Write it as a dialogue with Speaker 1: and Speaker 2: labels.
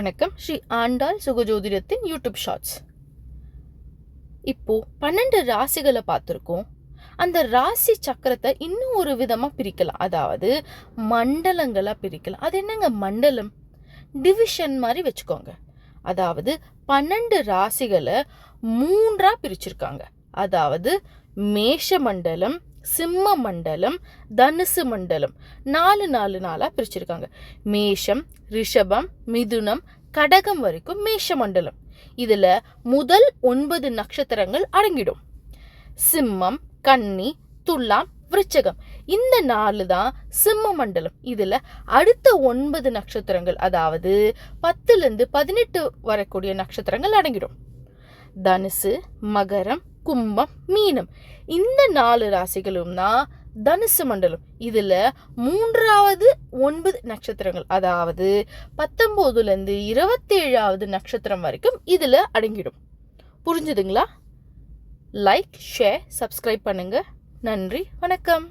Speaker 1: வணக்கம். ஸ்ரீ ஆண்டாள் சுகஜோதிடத்தின் YouTube shorts. இப்போ 12 ராசிகளை பார்த்துருக்கோம். அந்த ராசி சக்கரத்தை இன்னும் ஒரு விதமா பிரிக்கலாம். அதாவது மண்டலங்களா பிரிக்கலாம். அது என்னங்க மண்டலம்? டிவிஷன் மாதிரி வச்சுக்கோங்க. அதாவது 12 ராசிகளை 3ஆ பிரிச்சிருக்காங்க. அதாவது மேஷ மண்டலம், சிம்ம மண்டலம், தனுசு மண்டலம் 4 பிரிச்சிருக்காங்க. மேஷம், ரிஷபம், மிதுனம், கடகம் வரைக்கும் மேஷ மண்டலம். இதுல முதல் 9 நட்சத்திரங்கள் அடங்கிடும். சிம்மம், கன்னி, துலாம், விருச்சகம் இந்த 4 தான் சிம்ம மண்டலம். இதுல அடுத்த 9 நட்சத்திரங்கள், அதாவது 10லிருந்து 18 வரக்கூடிய நட்சத்திரங்கள் அடங்கிடும். தனுசு, மகரம், கும்பம், மீனம் இந்த 4 ராசிகளும் தான் தனுசு மண்டலம். இதுல 3வது 9 நட்சத்திரங்கள், அதாவது 19லிருந்து 27வது நட்சத்திரம் வரைக்கும் இதுல அடங்கிடும். புரிஞ்சுதுங்களா? லைக், ஷேர், சப்ஸ்கிரைப் பண்ணுங்க. நன்றி, வணக்கம்.